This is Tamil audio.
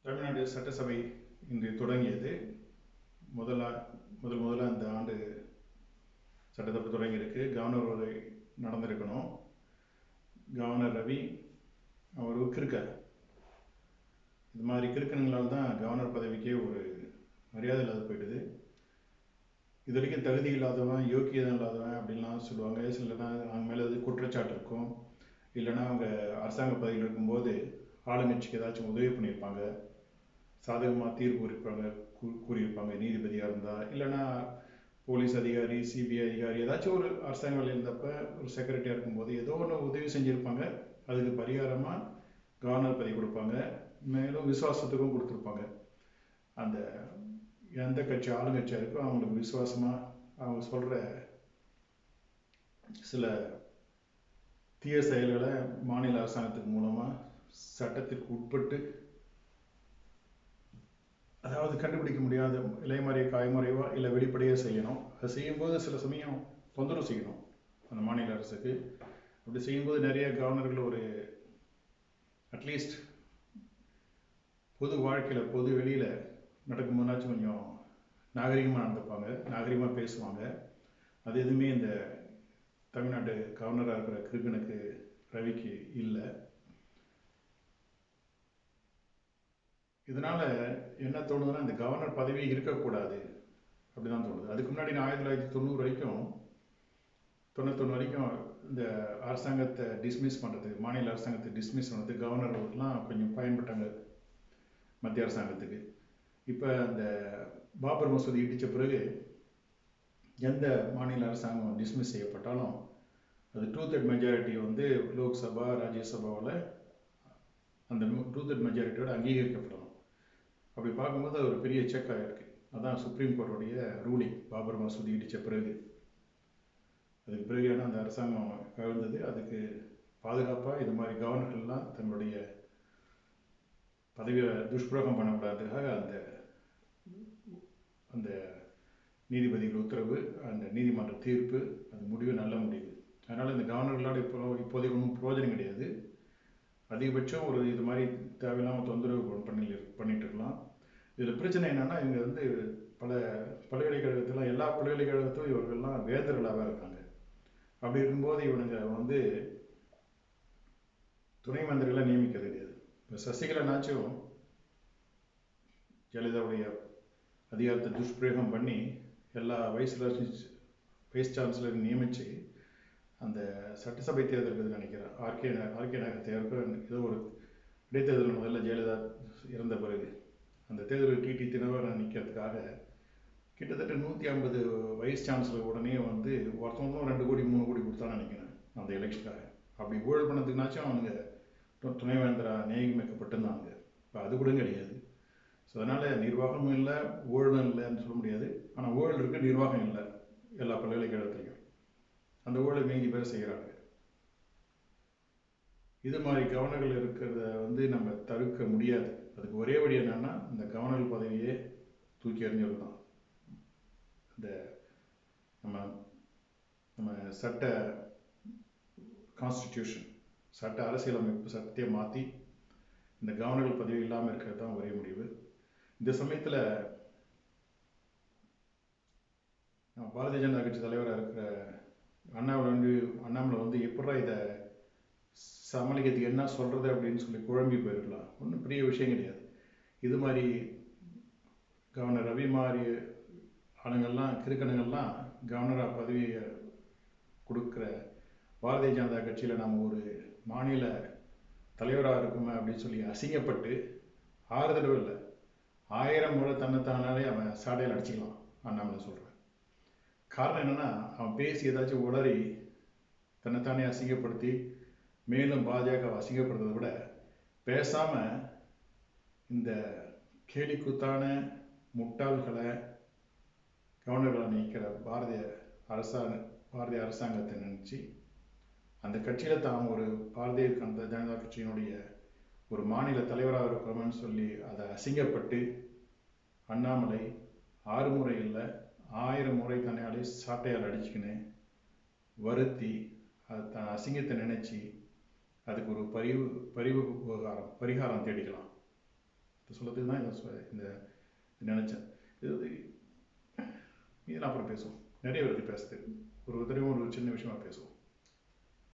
தமிழ்நாடு சட்டசபை இன்று தொடங்கியது. முதல்ல இந்த ஆண்டு சட்டசபை தொடங்கியிருக்கு. கவர்னர் உரை நடந்திருக்கணும். கவர்னர் ரவி அவர் கிறுக்க இது மாதிரி கிறுக்கணுங்களால் தான் கவர்னர் பதவிக்கே ஒரு மரியாதை இல்லாத போயிடுது. இது வரைக்கும் தகுதி இல்லாதவன், யோக்கியதம் இல்லாதவன் அப்படின்லாம் சொல்லுவாங்க. இல்லைன்னா அவங்க மேலே எது குற்றச்சாட்டு இருக்கும், இல்லைன்னா அவங்க அரசாங்க பதவியில் இருக்கும்போது ஆளுங்கட்சிக்கு ஏதாச்சும் உதவி பண்ணியிருப்பாங்க, சாதகமாக தீர்ப்பு கூறியிருப்பாங்க நீதிபதியாக இருந்தால், இல்லைன்னா போலீஸ் அதிகாரி, சிபிஐ அதிகாரி, ஏதாச்சும் ஒரு அரசாங்க வேலையில் இருந்தப்ப ஒரு செக்ரட்டரியாக இருக்கும்போது ஏதோ ஒன்று உதவி செஞ்சுருப்பாங்க. அதுக்கு பரிகாரமாக கவர்னர் பதவி கொடுப்பாங்க. மேலும் விசுவாசத்துக்கும் கொடுத்துருப்பாங்க. அந்த எந்த கட்சி ஆளுங்கட்சியாக இருக்கோ அவங்களுக்கு விசுவாசமாக அவங்க சொல்கிற சில தீய செயல்களை மாநில அரசாங்கத்துக்கு மூலமாக சட்டத்திற்கு உட்பட்டு, அதாவது கண்டுபிடிக்க முடியாத இலைமறை காய்மறைவா இல்லை வெளிப்படையாக செய்யணும். அது செய்யும்போது சில சமயம் தொந்தரவு செய்யணும் அந்த மாநில அரசுக்கு. அப்படி செய்யும்போது நிறைய கவர்னர்கள் ஒரு அட்லீஸ்ட் பொது வாழ்க்கையில், பொது வெளியில் நடக்கும்போதாச்சும் கொஞ்சம் நாகரிகமாக நடந்துப்பாங்க, நாகரிகமாக பேசுவாங்க. அது எதுவுமே இந்த தமிழ்நாட்டு கவர்னராக இருக்கிற கிருகனுக்கு, ரவிக்கு இல்லை. இதனால் என்ன தோணுதுன்னா, இந்த கவர்னர் பதவி இருக்கக்கூடாது அப்படிதான் தோணுது. அதுக்கு முன்னாடி 1990 வரைக்கும், 91 வரைக்கும் இந்த அரசாங்கத்தை டிஸ்மிஸ் பண்ணுறதுக்கு, மாநில அரசாங்கத்தை டிஸ்மிஸ் பண்ணுறதுக்கு கவர்னர்லாம் கொஞ்சம் பயன்பட்டாங்க மத்திய அரசாங்கத்துக்கு. இப்போ இந்த பாபர் மசூதி இடித்த பிறகு எந்த மாநில அரசாங்கம் டிஸ்மிஸ் செய்யப்பட்டாலும் அது 2/3 மெஜாரிட்டி வந்து லோக்சபா, ராஜ்யசபாவில் அந்த 2/3 மெஜாரிட்டியோட அங்கீகரிக்கப்படணும். அப்படி பார்க்கும்போது அது ஒரு பெரிய செக் ஆகிருக்கு. அதான் சுப்ரீம் கோர்ட்டுடைய ரூலிங். பாபர் மசூதி இடித்த பிறகு, அதுக்கு பிறகு ஏன்னா அந்த அரசாங்கம் கவிழ்ந்தது. அதுக்கு பாதுகாப்பாக இது மாதிரி கவர்னர்கள்லாம் தங்களுடைய பதவியை துஷ்பிரயோகம் பண்ணக்கூடாதுக்காக அந்த அந்த நீதிபதிகள் உத்தரவு, அந்த நீதிமன்ற தீர்ப்பு, அது முடிவு நல்ல முடிவு. அதனால் இந்த கவர்னர்களோட இப்போதைக்கு ஒன்றும் பிரயோஜனம் கிடையாது. அதிகபட்சம் ஒரு இது மாதிரி தேவையில்லாமல் தொந்தரவு பண்ணிட்டு இருக்கலாம். இதில் பிரச்சனை என்னென்னா, இவங்க வந்து பல பல்கலைக்கழகத்தில், எல்லா பல்கலைக்கழகத்திலும் இவர்கள்லாம் வேந்தர்களாக இருக்காங்க. அப்படி இருக்கும்போது இவனுங்க வந்து துணை மந்திரிகளை நியமிக்கிறது கிடையாது. இப்போ சசிகலனாச்சும் ஜெயலலிதாவுடைய அதிகாரத்தை துஷ்பிரயோகம் பண்ணி எல்லா வைஸ் சான்சலரையும் நியமித்து அந்த சட்டசபை தேர்தலுக்கு நினைக்கிறேன், ஆர்கே நகர் தேர்தல், ஏதோ ஒரு இடைத்தேர்தல் முதல்ல ஜெயலலிதா இறந்த பிறகு அந்த தேர்தலில் டிடி தினகரன் நிற்கிறதுக்காக கிட்டத்தட்ட 150 வைஸ் சான்சலர் உடனே வந்து ஒருத்தவங்களும் 2 கோடி 3 கோடி கொடுத்தான்னு நினைக்கிறேன் அந்த எலெக்ஷனுக்காக. அப்படி ஊழல் பண்ணதுக்குனாச்சும் அவனுங்க துணைவேந்தரா நியமிக்கப்பட்டிருந்தாங்க. இப்போ அது கூட கிடையாது. ஸோ அதனால் நிர்வாகமும் இல்லை, ஊழலும் இல்லைன்னு சொல்ல முடியாது. ஆனால் ஊழல் இருக்குது, நிர்வாகம் இல்லை எல்லா பல்கலைக்கழகத்துலையும். அந்த ஊழல் மீதி பேர் செய்கிறாங்க. இது மாதிரி கவர்னர்கள் இருக்கிறத வந்து நம்ம தவிர்க்க முடியாது. அதுக்கு ஒரே வழி என்னன்னா, இந்த கவர்னர் பதவியே தூக்கி எறிஞ்சது தான். இந்த நம்ம சட்ட கான்ஸ்டிடியூஷன், சட்ட அரசியலமைப்பு சட்டத்தை மாற்றி இந்த கவர்னர் பதவி இல்லாமல் இருக்கிறது தான் ஒரே முடிவு. இந்த சமயத்தில் பாரதிய ஜனதா கட்சி தலைவராக இருக்கிற அண்ணாமலை வந்து எப்படா இதை சமாளிக்கிறதுக்கு என்ன சொல்கிறது அப்படின்னு சொல்லி குழம்பி போயிருக்கலாம். ஒன்றும் பெரிய விஷயம் கிடையாது. இது மாதிரி கவர்னர் ரவி மாதிரி ஆளுங்கள்லாம், கிறுக்கணுங்கள்லாம் கவர்னராக பதவியை கொடுக்குற பாரதிய ஜனதா கட்சியில் நம்ம ஒரு மாநில தலைவராக இருக்குமே அப்படின்னு சொல்லி அசிங்கப்பட்டு 6 தடவை இல்லை 1000 முறை தன்னைத்தானாலே அவன் சாடையில் அடிச்சுக்கலாம். அண்ணாமலை சொல்கிறேன். காரணம் என்னென்னா, அவன் பேசி ஏதாச்சும் உளறி தன்னைத்தானே அசிங்கப்படுத்தி மேலும் பாஜகவை அசிங்கப்படுறதை விட பேசாமல் இந்த கேலிக்கூத்தான முட்டாள்களை கவர்னர்களை நிற்கிற பாரதிய அரசாங்கத்தை நினச்சி அந்த கட்சியில் தான் ஒரு பாரதிய ஜனதா கட்சியினுடைய ஒரு மாநில தலைவராக இருக்கிறோம்னு சொல்லி அதை அசிங்கப்பட்டு அண்ணாமலை 6 முறை இல்லை 1000 முறை தன்னையாலே சாட்டையால் அடிச்சுக்கின்னு வருத்தி அது தன் அசிங்கத்தை நினைச்சு அதுக்கு ஒரு பரிகாரம் தேடிக்கலாம். சொல்கிறதுக்கு தான் இந்த நினச்சேன். இது இதெல்லாம் அப்புறம் பேசுவோம். நிறைய பேருக்கு பேசுறது ஒரு தடவை ஒரு சின்ன விஷயமா பேசுவோம்.